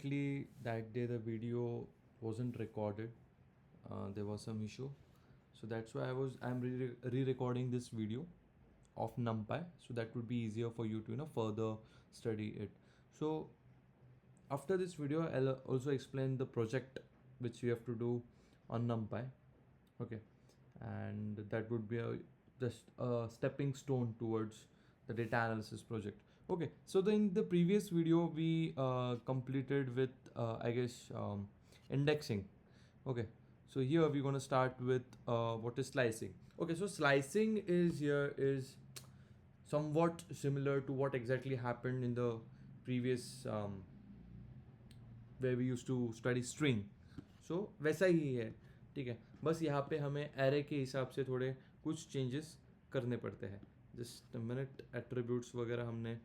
That day the video wasn't recorded. There was some issue, so that's why I'm re-recording this video of NumPy, so that would be easier for you to further study it. So after this video, I'll also explain the project which you have to do on NumPy. Okay, and that would be just a stepping stone towards the data analysis project. Okay, so in the previous video we completed with I guess indexing. Okay, so here we're going to start with what is slicing. Okay, so slicing is somewhat similar to what exactly happened in the previous where we used to study string. So वैसा ही है, ठीक है, बस यहाँ पे हमें array के हिसाब से थोड़े कुछ चेंजेस करने पड़ते हैं. जस्ट मिनट, एट्रीब्यूट्स वगैरह हमने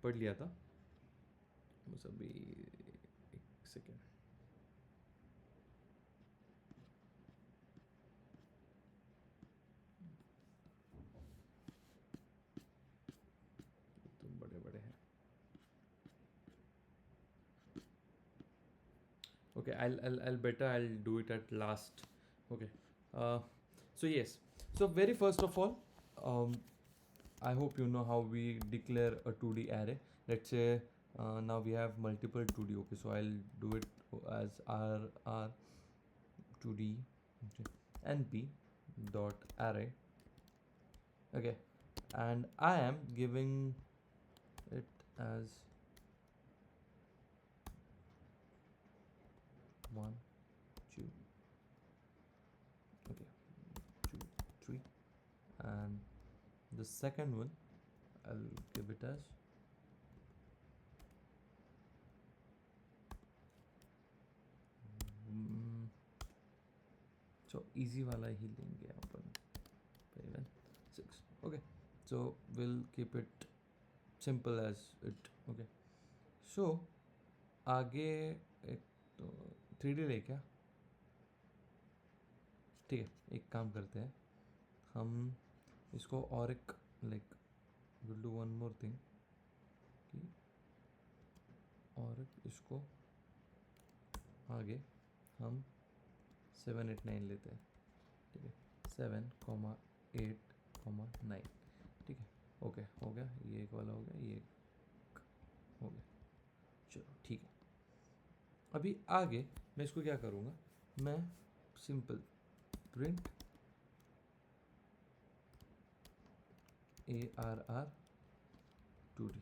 पढ़ लिया था, बस अभी एक सेकेंड. तो बड़े बड़े हैं. Okay, I'll do it at last. Okay, so yes, so very first of all, I hope you know how we declare a 2D array. Let's say now we have multiple 2D. Okay, so I'll do it as r 2D, okay, np dot array. Okay, and I am giving it as 1, 2, okay, 2, 3, and the second one I'll give it as so easy वाला ही लेंगे अपन, 5 and 6. Okay, so we'll keep it simple as it. Okay, so आगे एक तो 3D ले क्या, ठीक है, एक काम करते हैं हम इसको और एक like will do one more thing कि और इसको आगे हम 7, 8, 9 लेते हैं, ठीक है, 7, 8, 9, ठीक है. ओके, हो गया, ये एक वाला हो गया, ये एक हो गया. चलो ठीक है. अभी आगे मैं इसको क्या करूँगा, मैं सिंपल प्रिंट ARR 2D,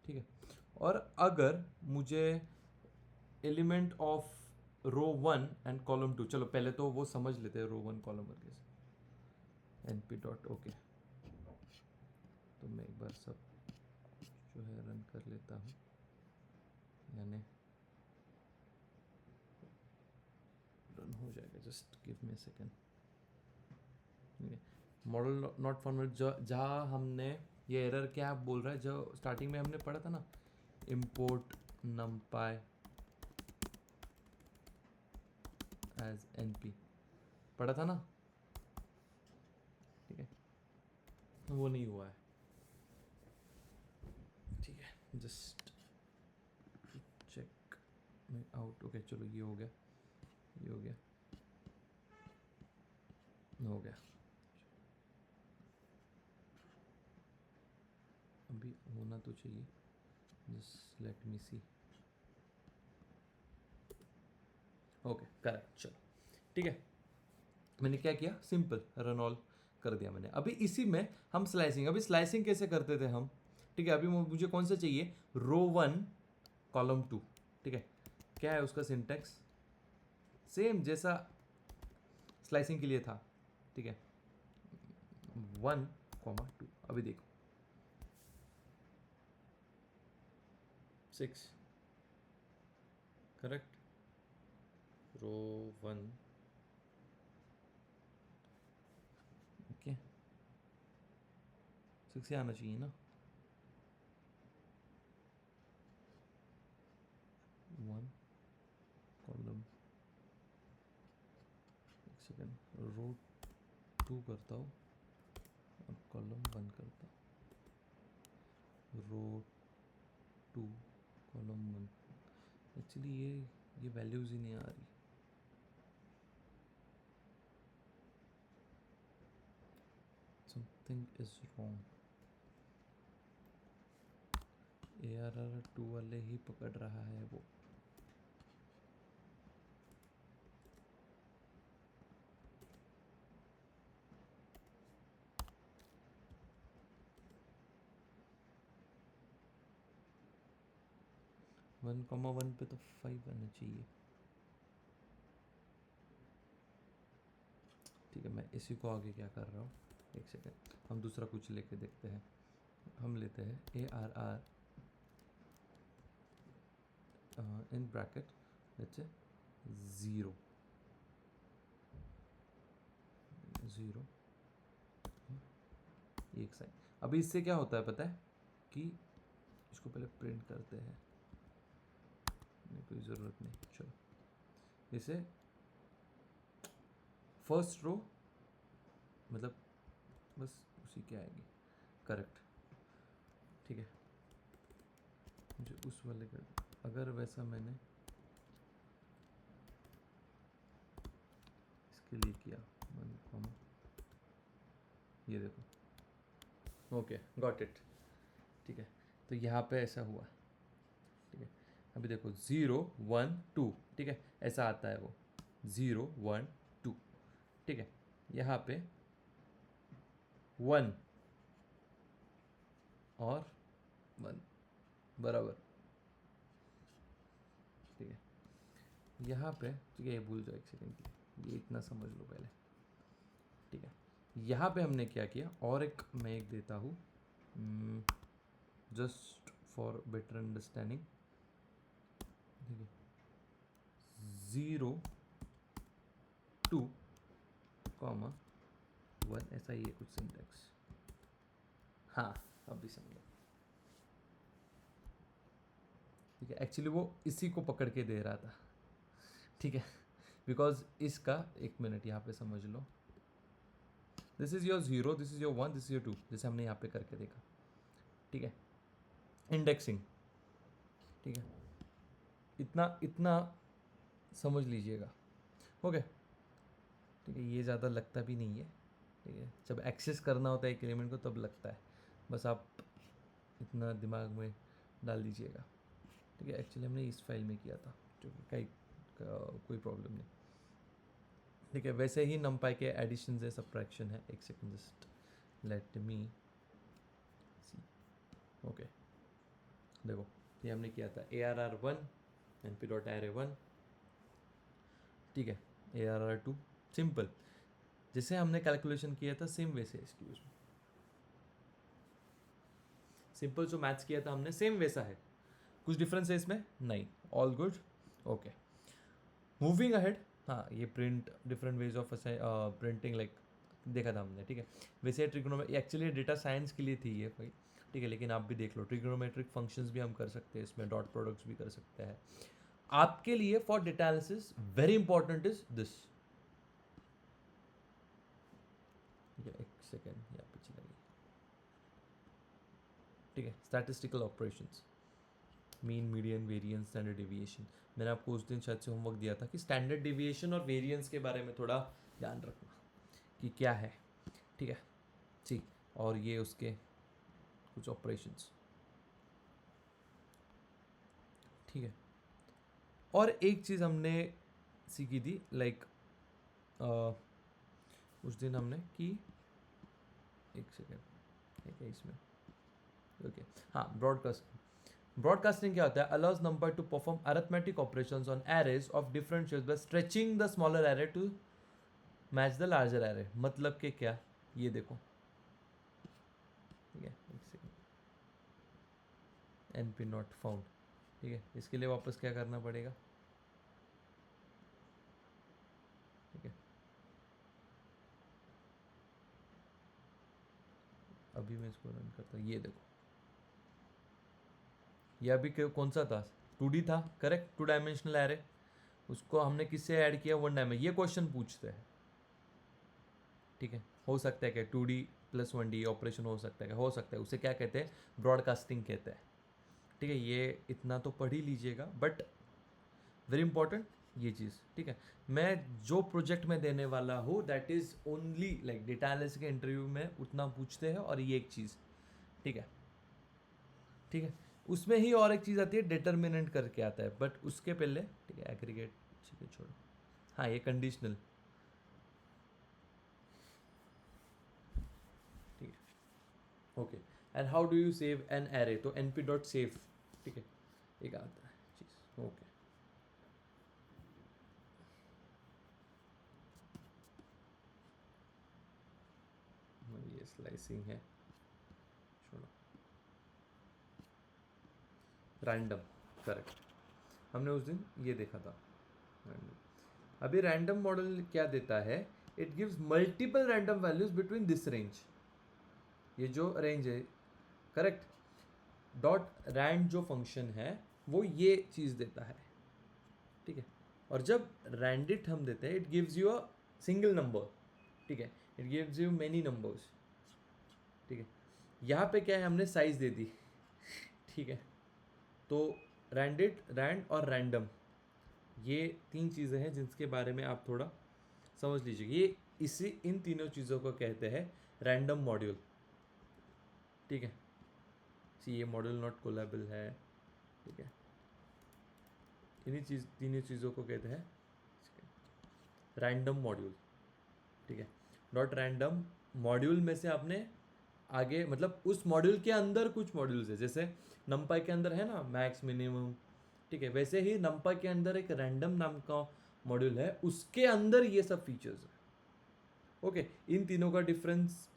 ठीक है. और अगर मुझे element of row 1 and column 2, चलो पहले तो वो समझ लेते हैं रो 1 कॉलम करके, np डॉट ओके. तो मैं एक बार सब जो है रन कर लेता हूँ, यानी रन हो जाएगा. Just give me a second. Model not format, जहाँ हमने ये एरर क्या बोल रहा है, जो स्टार्टिंग में हमने पढ़ा था ना, import numpy as np पढ़ा था ना, ठीक है, वो नहीं हुआ है, ठीक है. Just check out. ओके, चलो ये हो गया, ये हो गया, हो गया. अभी होना तो चाहिए. Just let me see. Okay, correct. चलो ठीक है, मैंने क्या किया, सिंपल रन ऑल कर दिया मैंने. अभी इसी में हम स्लाइसिंग, अभी स्लाइसिंग कैसे करते थे हम, ठीक है. अभी मुझे कौन सा चाहिए, रो 1 कॉलम 2, ठीक है. क्या है उसका सिंटेक्स, सेम जैसा स्लाइसिंग के लिए था, ठीक है. 1, 2. अभी देखो 6, करेक्ट. रो 1, ओके, 6 से आना चाहिए ना. 1 कॉलम, एक सेकेंड, रो 2 करता हूँ और कॉलम 1 करता हूँ. रो 2 कॉलम 1, एक्चुअली ये वैल्यूज़ ही नहीं आ रही. Something is wrong. ARR2 वाले ही पकड़ रहा है वो. वन कॉमा वन पे तो 5 आना चाहिए. ठीक है, मैं इसी को आगे क्या कर रहा हूँ, एक सेकेंड, हम दूसरा कुछ लेके देखते हैं. हम लेते हैं ARR in bracket let's say 0 0 एक साइन. अभी इससे क्या होता है पता है कि इसको पहले प्रिंट करते हैं, कोई ज़रूरत नहीं. चलो इसे फर्स्ट रो मतलब बस उसी के आएगी करेक्ट. ठीक है, मुझे उस वाले का अगर वैसा मैंने इसके लिए किया 1 कॉमा, ये देखो. Okay got it. ठीक है, तो यहाँ पे ऐसा हुआ. ठीक है, अभी देखो 0 1 2. ठीक है, ऐसा आता है वो 0 1 2. ठीक है, यहाँ पे 1 और 1 बराबर. ठीक है, यहाँ पे ठीक है, ये भूल जाओ एक सेकेंड के लिए, ये इतना समझ लो पहले. ठीक है, यहाँ पे हमने क्या किया, और एक मैं एक देता हूँ जस्ट फॉर बेटर अंडरस्टैंडिंग. ठीक है, 0 2 कॉमा 1, ऐसा ही है कुछ सिंटैक्स. हाँ अब भी समझो. ठीक है, एक्चुअली वो इसी को पकड़ के दे रहा था. ठीक है, बिकॉज इसका एक मिनट यहाँ पे समझ लो, this is your 0, this is your 1, this is your 2, जैसे हमने यहाँ पे करके देखा. ठीक है, इंडेक्सिंग. ठीक है, इतना इतना समझ लीजिएगा. ओके. ठीक है, ये ज़्यादा लगता भी नहीं है. ठीक है, जब एक्सेस करना होता है एक एलिमेंट को तब लगता है, बस आप इतना दिमाग में डाल दीजिएगा. ठीक है, एक्चुअली हमने इस फाइल में किया था, जो कि कोई प्रॉब्लम नहीं. ठीक है, वैसे ही नमपाई के एडिशन है, सब्ट्रैक्शन है. एक second just let me see. Okay देखो, ये हमने किया था ARR1 np.array1. ठीक है, ARR2 सिंपल, जैसे हमने कैलकुलेशन किया था सेम वैसे इसकी उसमें सिंपल जो मैथ्स किया था हमने सेम वैसा है. कुछ डिफरेंस है इसमें? नहीं, all good. Okay, moving ahead. हाँ, ये print different ways of printing like देखा था हमने. ठीक है, वैसे ट्रिग्नोमेट्री एक्चुअली डेटा साइंस के लिए थी ये फाइल. ठीक है, लेकिन आप भी देख लो, ट्रिग्नोमेट्रिक फंक्शंस भी हम कर सकते हैं इसमें, डॉट प्रोडक्ट्स भी कर सकते हैं. आपके लिए for data analysis very important is this. ठीक है, एक सेकेंड यहाँ पे चला गया. ठीक है, statistical operations, mean median variance standard deviation. मैंने आपको उस दिन शायद से होमवर्क दिया था कि स्टैंडर्ड डेविएशन और वेरिएंस के बारे में थोड़ा ध्यान रखना कि क्या है. ठीक है, ठीक, और ये उसके कुछ ऑपरेशंस. ठीक है, और एक चीज़ हमने सीखी थी लाइक उस दिन हमने कि एक सेकेंड है क्या इसमें. ओके हाँ, ब्रॉडकास्टिंग क्या होता है? Allows number to perform arithmetic operations on arrays of different shapes by stretching the smaller array to match the larger array. मतलब कि क्या, ये देखो. ठीक है, एक सेकेंड, NP नॉट फाउंड. ठीक है, इसके लिए वापस क्या करना पड़ेगा? ठीक है, अभी मैं इसको रन करता हूँ. ये देखो, ये अभी कौन सा था? 2D था, करेक्ट, 2 डायमेंशनल एरे. उसको हमने किससे ऐड किया? 1 डायमेंशन. ये क्वेश्चन पूछते हैं. ठीक है, हो सकता है कि 2D प्लस 1D ऑपरेशन हो सकता है, हो सकता है. उसे क्या कहते हैं? ब्रॉडकास्टिंग कहते हैं. ठीक है, ये इतना तो पढ़ ही लीजिएगा, बट वेरी इंपॉर्टेंट ये चीज़, ठीक है। मैं जो प्रोजेक्ट में देने वाला हूँ that is only like data analyst के इंटरव्यू में उतना पूछते हैं, और ये एक चीज़, ठीक है, ठीक है। उसमें ही और एक चीज़ आती है, डिटर्मिनेंट करके आता है, बट उसके पहले, ठीक है, एग्रीगेट, ठीक है, छोड़ो। हाँ, ये कंडीशनल, ठीक है, okay. And how do you save an array, तो एनपी डॉट सेव, ठीक है, एक आता है चीज़, ओके। ये स्लाइसिंग है, छोड़ो। रैंडम, करेक्ट, हमने उस दिन ये देखा था रैंडम। अभी रैंडम मॉडल क्या देता है, it gives multiple random values between this range, ये जो रेंज है, करेक्ट। डॉट रैंड जो फंक्शन है वो ये चीज़ देता है, ठीक है। और जब रैंडिट हम देते हैं, it gives you a single number, ठीक है, it gives you many numbers, ठीक है। यहाँ पे क्या है, हमने साइज दे दी, ठीक है। तो रैंडिट, रैंड और रैंडम, ये तीन चीज़ें हैं जिसके बारे में आप थोड़ा समझ लीजिए। ये इसी इन तीनों चीज़ों को कहते हैं रैंडम मॉड्यूल, ठीक है। सी ये मॉड्यूल नॉट कोलेबल है, ठीक है। तीनों चीज़ों को कहते हैं रैंडम मॉड्यूल, ठीक है। नॉट रैंडम मॉड्यूल में से आपने आगे, मतलब उस मॉड्यूल के अंदर कुछ मॉड्यूल्स है, जैसे नंपाई के अंदर है ना मैक्स मिनिमम, ठीक है, वैसे ही नंपाई के अंदर एक रैंडम नाम का मॉड्यूल है, उसके अंदर ये सब फीचर्स है, ओके। इन तीनों का डिफरेंस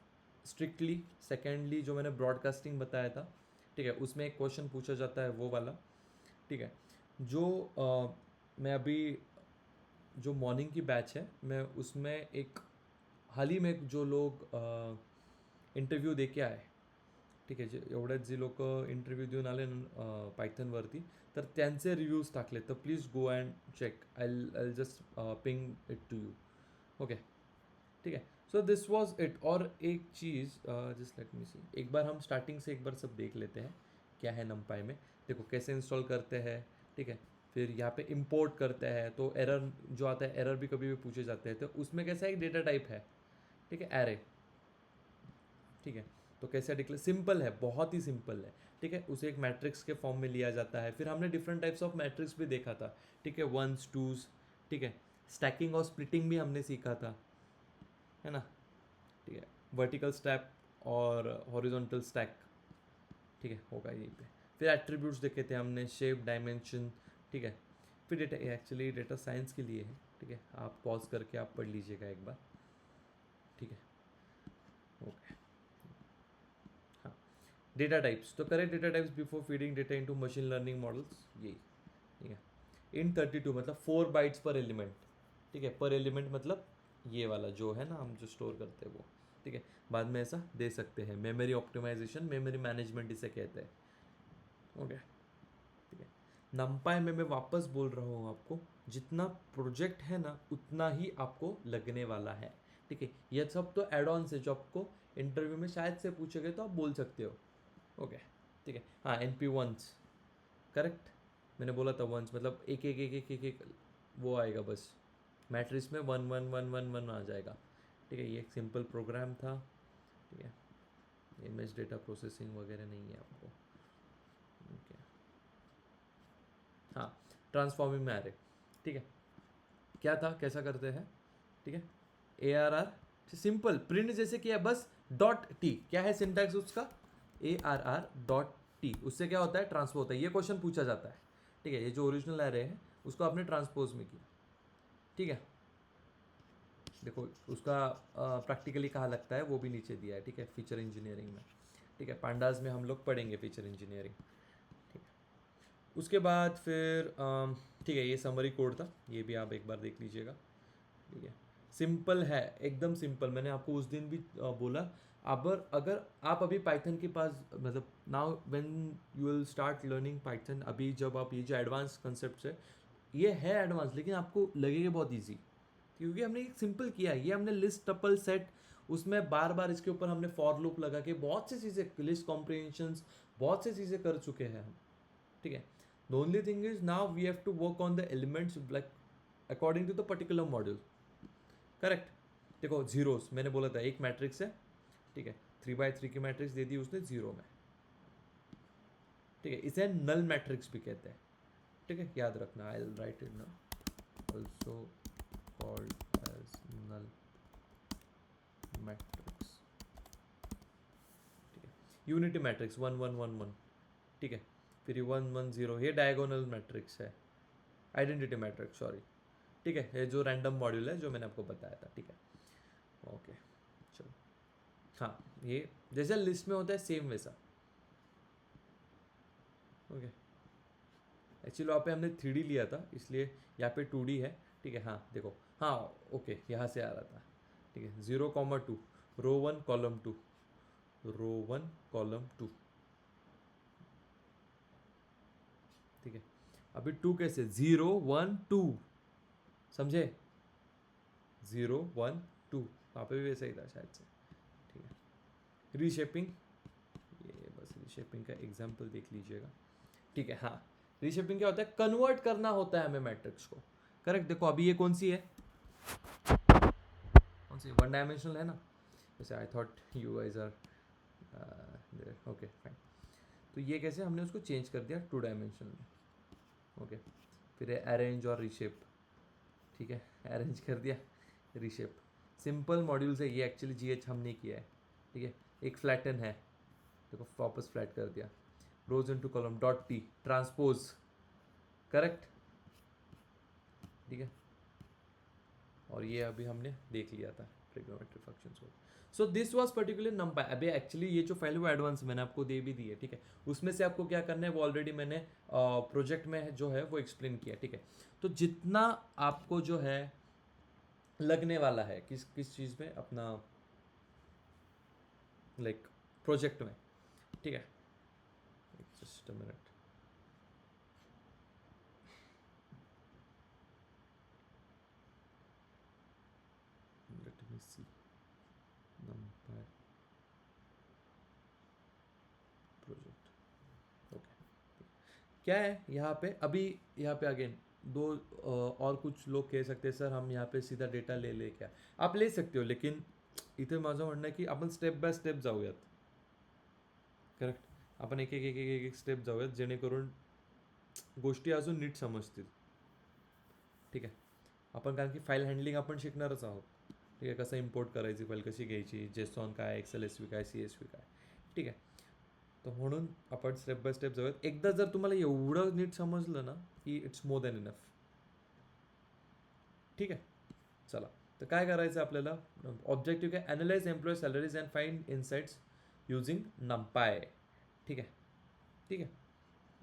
स्ट्रिक्टली सेकेंडली जो मैंने ब्रॉडकास्टिंग बताया था, ठीक है, उसमें एक क्वेश्चन पूछा जाता है वो वाला, ठीक है। जो मैं अभी जो मॉर्निंग की बैच है, मैं उसमें एक हाल ही में जो लोग इंटरव्यू दे के आए, ठीक आहे, जे एवढ्यात जे लोक इंटरव्ह्यू देऊन आले पायथनवरती, तर त्यांचे रिव्ह्यूज टाकले, तर please go and check, I just ping it to you, okay, ठीक है। So this was it. और एक चीज़ जस्ट लेट मी सी, एक बार हम स्टार्टिंग से एक बार सब देख लेते हैं क्या है नमपाई में। देखो कैसे इंस्टॉल करते हैं, ठीक है। फिर यहाँ पे इंपोर्ट करते हैं, तो एरर जो आता है, एरर भी कभी भी पूछे जाते हैं, तो उसमें कैसा एक डेटा टाइप है, ठीक है, एरे, ठीक है। तो कैसे डिक्लेयर, सिंपल है, बहुत ही सिंपल है, ठीक है। उसे एक मैट्रिक्स के फॉर्म में लिया जाता है। फिर हमने डिफरेंट टाइप्स ऑफ मैट्रिक्स भी देखा था, ठीक है, वंस टूज, ठीक है। स्टैकिंग और स्प्लिटिंग भी हमने सीखा था, है ना, ठीक है। वर्टिकल स्टैक और हॉरिजॉन्टल स्टैक, ठीक है, होगा यहीं पे। फिर एट्रीब्यूट्स देखे थे हमने, शेप, डायमेंशन, ठीक है। फिर डेटा, एक्चुअली डेटा साइंस के लिए है, ठीक है, आप पॉज करके आप पढ़ लीजिएगा एक बार, ठीक है, ओके। हाँ, डेटा टाइप्स, तो correct data types before feeding data into machine learning models, यही, ठीक है। इन 32 मतलब 4 बाइट्स पर एलिमेंट, ठीक है, पर एलिमेंट मतलब ये वाला जो है ना हम जो स्टोर करते हैं वो, ठीक है। बाद में ऐसा दे सकते हैं, मेमोरी ऑप्टिमाइजेशन, मेमोरी मैनेजमेंट इसे कहते हैं, ओके, ठीक है। नमपाई में मैं वापस बोल रहा हूँ आपको, जितना प्रोजेक्ट है ना उतना ही आपको लगने वाला है, ठीक है। यह सब तो एड ऑन्स है जो आपको इंटरव्यू में शायद से पूछे गए तो आप बोल सकते हो, ओके, ठीक है। हाँ, NP वंस, करेक्ट, मैंने बोला था वंस मतलब एक एक एक एक एक एक वो आएगा बस, मैट्रिक्स में 1 1 1 1 1 आ जाएगा, ठीक है। ये एक सिंपल प्रोग्राम था, ठीक है। इमेज डेटा प्रोसेसिंग वगैरह नहीं है आपको, ओके। हाँ, ट्रांसफॉर्मिंग में एरे, ठीक है, क्या था, कैसा करते हैं, ठीक है। ARR सिंपल प्रिंट जैसे किया, बस डॉट टी, क्या है सिंटैक्स उसका, ARR डॉट टी, उससे क्या होता है, ट्रांसफर होता है, ये क्वेश्चन पूछा जाता है, ठीक है। ये जो ओरिजिनल एरे है उसको आपने ट्रांसपोज में किया, ठीक है। देखो उसका प्रैक्टिकली कहाँ लगता है वो भी नीचे दिया है, ठीक है, फीचर इंजीनियरिंग में, ठीक है। पांडाज में हम लोग पढ़ेंगे फीचर इंजीनियरिंग, ठीक है। उसके बाद फिर ठीक है, ये समरी कोड था, ये भी आप एक बार देख लीजिएगा, ठीक है। सिंपल है, एकदम सिंपल, मैंने आपको उस दिन भी बोला। अब अगर आप अभी पाइथन के पास, मतलब now when you will start learning Python, अभी जब आप ये जो एडवांस कंसेप्ट है, ये है एडवांस, लेकिन आपको लगेगा बहुत ईजी, क्योंकि हमने एक सिंपल किया है, ये हमने लिस्ट टपल सेट, उसमें बार बार इसके ऊपर हमने फॉर लूप लगा के बहुत सी चीज़ें, लिस्ट कॉम्प्रिहेंशंस, बहुत सी चीज़ें कर चुके हैं हम, ठीक है। The only thing is now we have to work on the elements like according to the particular module. Correct. देखो जीरोस मैंने बोला था एक मैट्रिक्स है, ठीक है, 3x3 की मैट्रिक्स दे दी उसने जीरो में, ठीक है, इसे नल मैट्रिक्स भी कहते हैं, ठीक है, याद रखना. I will write it now. Also called as null matrix, ठीक है. यूनिटी मैट्रिक्स 1 1 1 1, ठीक है, फिर ये 1 1 0 ये डायगोनल मैट्रिक्स है, आइडेंटिटी मैट्रिक्स सॉरी, ठीक है, ये जो रैंडम मॉड्यूल है जो मैंने आपको बताया था, ठीक है. ओके चलो. हाँ ये जैसे लिस्ट में होता है सेम वैसा. ओके एक्चुअली वहाँ पे हमने 3D लिया था इसलिए यहाँ पे 2D है, ठीक है. हाँ देखो, हाँ ओके यहाँ से आ रहा था, ठीक है. 0,2 रो 1 कॉलम 2, रो 1 कॉलम 2, ठीक है. अभी 2 कैसे 0 1 2, समझे. 0 1 2 वहाँ पे भी वैसा ही था शायद से, ठीक है. रीशेपिंग, ये बस रीशेपिंग का एग्जाम्पल देख लीजिएगा, ठीक है. हाँ रीशेपिंग क्या होता है, कन्वर्ट करना होता है हमें मैट्रिक्स को. करेक्ट. देखो अभी ये कौन सी है, कौन सी 1 डायमेंशनल है ना, जैसे I thought you guys are okay fine. तो ये कैसे हमने उसको चेंज कर दिया 2 डायमेंशनल में. ओके फिर अरेंज और रीशेप, ठीक है, अरेंज कर दिया, रीशेप. सिंपल मॉड्यूल्स है ये, एक्चुअली GH हमने किया है, ठीक है. एक फ्लैटन है, देखो वापस फ्लैट कर दिया. रोज into column dot T transpose, correct, ठीक है. और ये अभी हमने देख लिया था ट्रिग्नोमेट्री फंक्शंस को. So this was particular नंपाई. अभी एक्चुअली ये जो फाइल वो एडवांस मैंने आपको दे भी दी है, ठीक है. उसमें से आपको क्या करना है वो ऑलरेडी मैंने प्रोजेक्ट में जो है वो एक्सप्लेन किया, ठीक है. तो जितना आपको जो है लगने वाला है किस किस चीज़ में अपना लाइक प्रोजेक्ट में, ठीक है. Just a minute. Let me see numpy project. Okay क्या है यहाँ पे, अभी यहाँ पे अगेन दो और कुछ लोग कह सकते हैं सर हम यहाँ पे सीधा डेटा ले क्या, आप ले सकते हो, लेकिन इथे माझं म्हणणं आहे की आपण स्टेप बाय स्टेप जाऊयात. करेक्ट. आपण एक एक एक एक एक स्टेप जाऊयात जेणेकरून गोष्टी अजून नीट समजतील, ठीक आहे. आपण कारण की फाईल हँडलिंग आपण शिकणारच आहोत, ठीक आहे. कसं इम्पोर्ट करायची फाईल, कशी घ्यायची, जेसॉन काय, XLSV काय, CSV काय, ठीक आहे. तर म्हणून आपण स्टेप बाय स्टेप जाऊयात. एकदा जर तुम्हाला एवढं नीट समजलं ना की इट्स मोर दॅन इनफ, ठीक आहे. चला तर काय करायचं आपल्याला, ऑब्जेक्टिव्ह काय, analyse employee salaries and find insights using NumPy, ठीक आहे, ठीक आहे.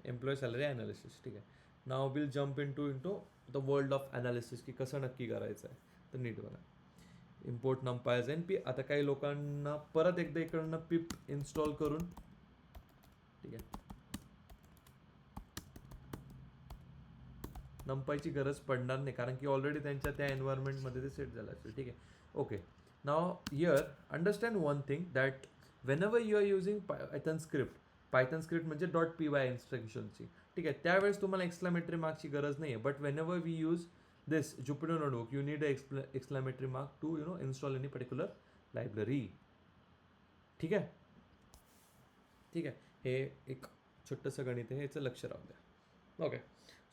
एम्प्लॉय सॅलरी ॲनालिसिस, ठीक आहे. Now will jump into the world of analysis की कसं नक्की करायचं आहे, तर नीट बघा. Import NumPy as NP. आता काही लोकांना परत एकदा इकडनं पिप इन्स्टॉल करून, ठीक आहे, नंपायची गरज पडणार नाही कारण की ऑलरेडी त्यांच्या त्या एन्व्हायरमेंटमध्ये ते सेट झालं असेल, ठीक आहे. Okay now here understand one thing that whenever you are using Python script म्हणजे .py इन्स्ट्रक्शनची, ठीक आहे, त्यावेळेस तुम्हाला एक्सक्लामेटरी मार्कची गरज नाही आहे. But whenever we use this Jupyter notebook you need a exclamatory mark to install any particular library, ठीक आहे, ठीक आहे. हे एक छोटंसं गणित आहे, ह्याचं लक्ष राहू द्या. ओके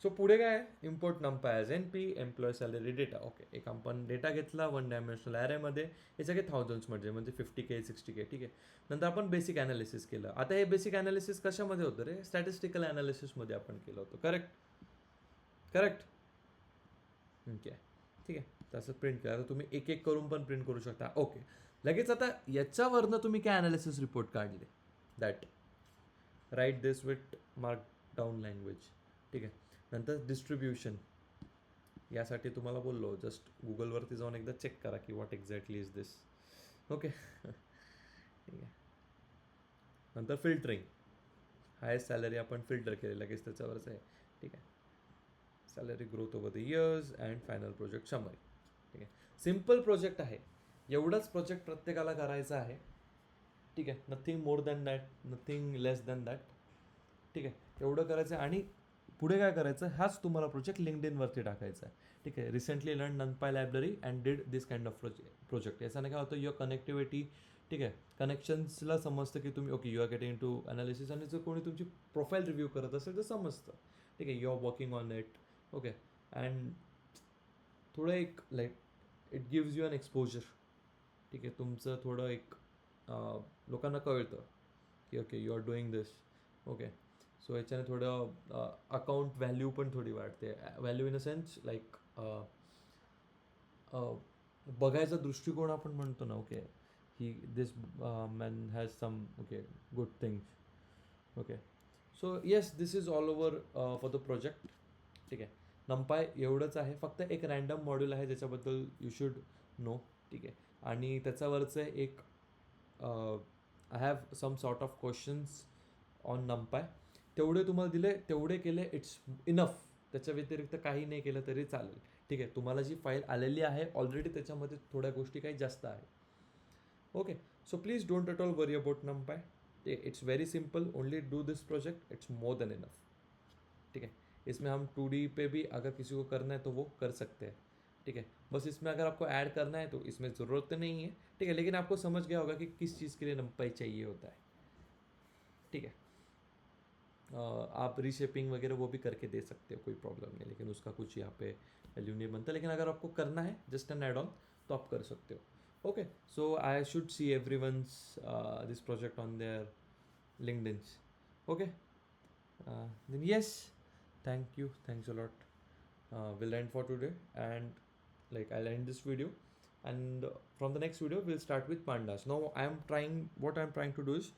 सो पुढे काय आहे, import NumPy as NP employee salary data. Okay एक आपण डेटा घेतला 1 डायमेन्शनल ॲरेमध्ये, हे सगळे थाउजंड्समध्ये म्हणजे 50K 60K, ठीक आहे. नंतर आपण बेसिक ॲनालिसिस केलं. आता हे बेसिक ॲनालिसिस कशामध्ये होतं रे, स्टॅटिस्टिकल ॲनालिसिसमध्ये आपण केलं होतं, करेक्ट, करेक्ट. ठीक आहे, ठीक आहे. तसं प्रिंट करा, तर तुम्ही एक एक करून पण प्रिंट करू शकता. ओके लगेच आता याच्यावरनं तुम्ही काय ॲनालिसिस रिपोर्ट काढले, that write this with markdown language, ठीक आहे. नंतर डिस्ट्रीब्युशन, यासाठी तुम्हाला बोललो जस्ट गुगलवरती जाऊन एकदा चेक करा की what exactly is this. Okay ठीक आहे. नंतर फिल्टरिंग, हायेस्ट सॅलरी आपण फिल्टर केले लगेच त्याच्यावरच आहे, ठीक आहे. Salary growth over the years and final project summary, ठीक आहे. सिम्पल प्रोजेक्ट आहे, एवढाच प्रोजेक्ट प्रत्येकाला करायचा आहे, ठीक आहे. Nothing more than that, nothing less than that, ठीक आहे. एवढं करायचं आहे. आणि पुढे काय करायचं, हाच तुम्हाला प्रोजेक्ट लिंक्डइनवरती टाकायचा आहे. ठीक आहे, recently learn NumPy library and did this kind of project. याच्याने काय होतं, युअर कनेक्टिव्हिटी, ठीक आहे, कनेक्शन्सला समजतं की तुम्ही okay you are getting to analysis, आणि जर कोणी तुमची प्रोफाईल रिव्ह्यू करत असेल तर समजतं. ठीक आहे, you are working on it. Okay, and थोडं एक like it gives you an exposure. ठीक आहे, तुमचं थोडं एक लोकांना कळतं की okay you are doing this. Okay, so याच्याने थोडं अकाउंट व्हॅल्यू पण थोडी वाढते. Value in a sense like बघायचा दृष्टिकोन आपण म्हणतो ना, ओके ही this man has some okay good things. Okay, so yes this is all over for the project. ठीक आहे, NumPy एवढंच आहे, फक्त एक रँडम मॉड्यूल आहे ज्याच्याबद्दल यू शुड नो. ठीक आहे, आणि त्याच्यावरचं एक I have some sort of questions on NumPy. तेवढे तुम्हाला दिले, तेवढे केले, इट्स इनफ. त्याच्या व्यतिरिक्त काही नाही केलं तरी चालेल. ठीक आहे, तुम्हाला जी फाईल आलेली आहे ऑलरेडी त्याच्यामध्ये थोड्या गोष्टी काही जास्त आहे. Okay, so please don't at all worry about NumPy. It's very simple, only do this project, it's more than enough. ठीक है, इसमें हम 2D पे भी अगर किसी को करना है तो वो कर सकते हैं. ठीक है, बस इसमें अगर आपको ऐड करना है तो इसमें ज़रूरत तो नहीं है. ठीक है, लेकिन आपको समझ गया होगा कि किस चीज़ के लिए NumPy चाहिए होता है. ठीक है, आप रीशेपिंग वगैरह वो भी करके दे सकते हो, कोई प्रॉब्लम नहीं, लेकिन उसका कुछ यहाँ पे वैल्यू नहीं बनता. लेकिन अगर आपको करना है जस्ट एन एड ऑन तो आप कर सकते हो. Okay, so I should see every once this project on there LinkedIn's. Okay, then yes, thanks a lot. We'll end for today, and like I'll end this video, and from the next video we'll start with pandas. Now what I'm trying to do is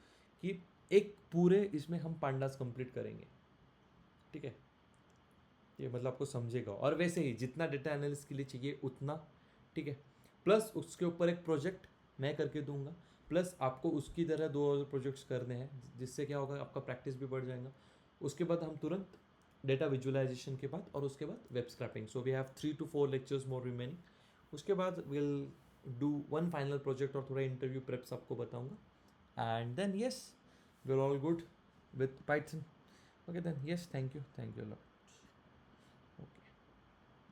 कि एक पूरे इसमें हम pandas complete करेंगे. ठीक है, ये मतलब आपको समझेगा, और वैसे ही जितना डेटा एनालिस्ट के लिए चाहिए उतना. ठीक है, प्लस उसके ऊपर एक प्रोजेक्ट मैं करके दूंगा, प्लस आपको उसकी तरह 2 और प्रोजेक्ट्स करने हैं, जिससे क्या होगा, आपका प्रैक्टिस भी बढ़ जाएगा. उसके बाद हम तुरंत डेटा विजुअलाइजेशन के बाद, और उसके बाद web scraping. So we have 3 to 4 lectures more remaining. उसके बाद will do one final project और थोड़ा इंटरव्यू प्रेप्स आपको बताऊंगा. And then yes, we are all good with Python. Okay then yes, thank you a lot.